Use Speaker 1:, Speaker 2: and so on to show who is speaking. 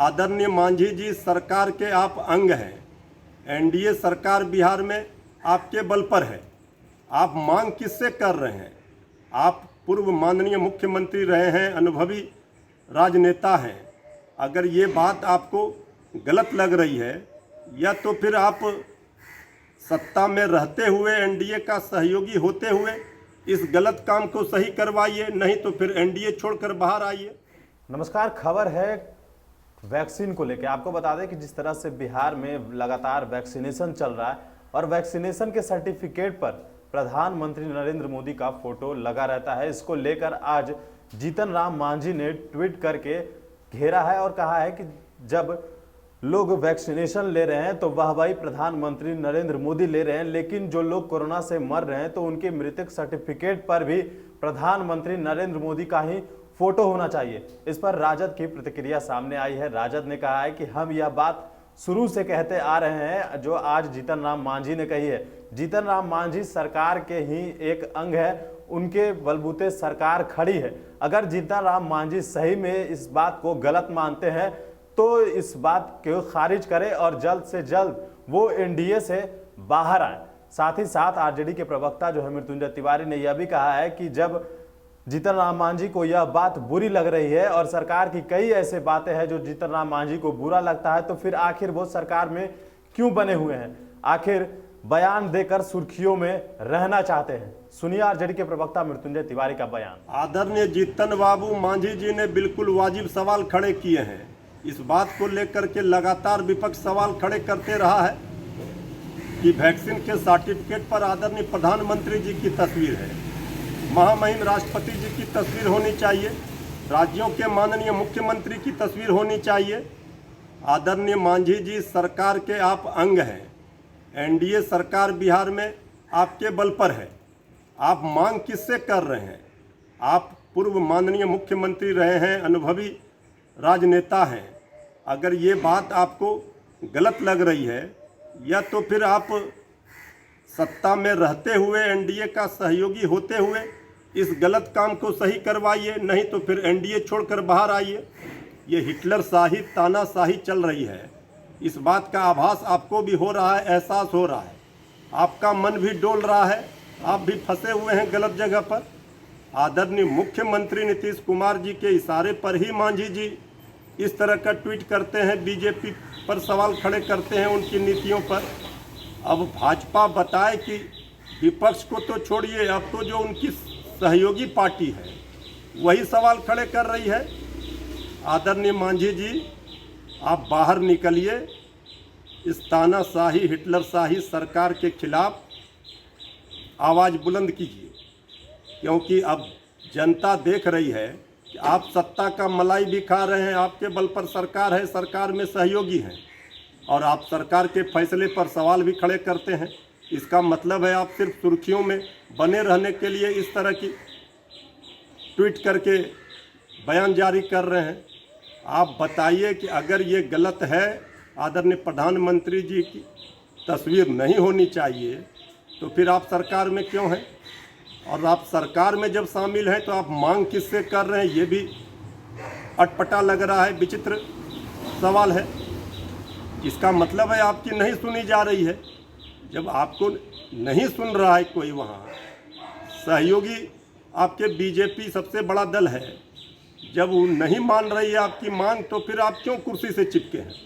Speaker 1: आदरणीय मांझी जी, सरकार के आप अंग हैं। एनडीए सरकार बिहार में आपके बल पर है। आप मांग किससे कर रहे हैं? आप पूर्व माननीय मुख्यमंत्री रहे हैं, अनुभवी राजनेता हैं। अगर ये बात आपको गलत लग रही है, या तो फिर आप सत्ता में रहते हुए एनडीए का सहयोगी होते हुए इस गलत काम को सही करवाइए, नहीं तो फिर एनडीए छोड़कर बाहर आइए।
Speaker 2: नमस्कार, खबर है वैक्सीन को लेकर। आपको बता दें कि जिस तरह से बिहार में लगातार वैक्सीनेशन चल रहा है और वैक्सीनेशन के सर्टिफिकेट पर प्रधानमंत्री नरेंद्र मोदी का फोटो लगा रहता है, इसको लेकर आज जीतन राम मांझी ने ट्वीट करके घेरा है और कहा है कि जब लोग वैक्सीनेशन ले रहे हैं तो वाहवाही प्रधानमंत्री नरेंद्र मोदी ले रहे हैं, लेकिन जो लोग कोरोना से मर रहे हैं तो उनके मृतक सर्टिफिकेट पर भी प्रधानमंत्री नरेंद्र मोदी का ही फोटो होना चाहिए। इस पर राजद की प्रतिक्रिया सामने आई है। राजद ने कहा है कि हम यह बात शुरू से कहते आ रहे हैं, जो आज जीतन राम मांझी ने कही है। जीतन राम मांझी सरकार के ही एक अंग है, उनके बलबूते सरकार खड़ी है। अगर जीतन राम मांझी सही में इस बात को गलत मानते हैं तो इस बात को खारिज करें और जल्द से जल्द वो एनडीए से बाहर आए। साथ ही साथ आरजेडी के प्रवक्ता जो है मृत्युंजय तिवारी ने यह भी कहा है कि जब जीतन राम मांझी को यह बात बुरी लग रही है और सरकार की कई ऐसे बातें हैं जो जीतन राम मांझी को बुरा लगता है, तो फिर आखिर वो सरकार में क्यों बने हुए हैं? आखिर बयान देकर सुर्खियों में रहना चाहते हैं। सुनिए आरजेडी के प्रवक्ता मृत्युंजय तिवारी का बयान।
Speaker 1: आदरणीय जीतन बाबू मांझी जी ने बिल्कुल वाजिब सवाल खड़े किए हैं। इस बात को लेकर के लगातार विपक्ष सवाल खड़े करते रहा है कि वैक्सीन के सर्टिफिकेट पर आदरणीय प्रधानमंत्री जी की तस्वीर है, महामहिम राष्ट्रपति जी की तस्वीर होनी चाहिए, राज्यों के माननीय मुख्यमंत्री की तस्वीर होनी चाहिए। आदरणीय मांझी जी, सरकार के आप अंग हैं। एनडीए सरकार बिहार में आपके बल पर है। आप मांग किससे कर रहे हैं? आप पूर्व माननीय मुख्यमंत्री रहे हैं, अनुभवी राजनेता हैं। अगर ये बात आपको गलत लग रही है, या तो फिर आप सत्ता में रहते हुए एनडीए का सहयोगी होते हुए इस गलत काम को सही करवाइए, नहीं तो फिर एनडीए छोड़कर बाहर आइए। ये हिटलर शाही, तानाशाही चल रही है। इस बात का आभास आपको भी हो रहा है, एहसास हो रहा है। आपका मन भी डोल रहा है, आप भी फंसे हुए हैं गलत जगह पर। आदरणीय मुख्यमंत्री नीतीश कुमार जी के इशारे पर ही मांझी जी इस तरह का ट्वीट करते हैं, बीजेपी पर सवाल खड़े करते हैं, उनकी नीतियों पर। अब भाजपा बताए कि विपक्ष को तो छोड़िए, अब तो जो उनकी सहयोगी पार्टी है वही सवाल खड़े कर रही है। आदरणीय मांझी जी, आप बाहर निकलिए, इस तानाशाही, हिटलरशाही सरकार के खिलाफ आवाज़ बुलंद कीजिए, क्योंकि अब जनता देख रही है कि आप सत्ता का मलाई भी खा रहे हैं। आपके बल पर सरकार है, सरकार में सहयोगी हैं, और आप सरकार के फैसले पर सवाल भी खड़े करते हैं। इसका मतलब है आप सिर्फ सुर्खियों में बने रहने के लिए इस तरह की ट्वीट करके बयान जारी कर रहे हैं। आप बताइए कि अगर ये गलत है, आदरणीय प्रधानमंत्री जी की तस्वीर नहीं होनी चाहिए, तो फिर आप सरकार में क्यों हैं? और आप सरकार में जब शामिल हैं तो आप मांग किससे कर रहे हैं? ये भी अटपटा लग रहा है, विचित्र सवाल है। इसका मतलब है आपकी नहीं सुनी जा रही है। जब आपको नहीं सुन रहा है कोई, वहाँ सहयोगी आपके बीजेपी सबसे बड़ा दल है, जब वो नहीं मान रही है आपकी मांग, तो फिर आप क्यों कुर्सी से चिपके हैं?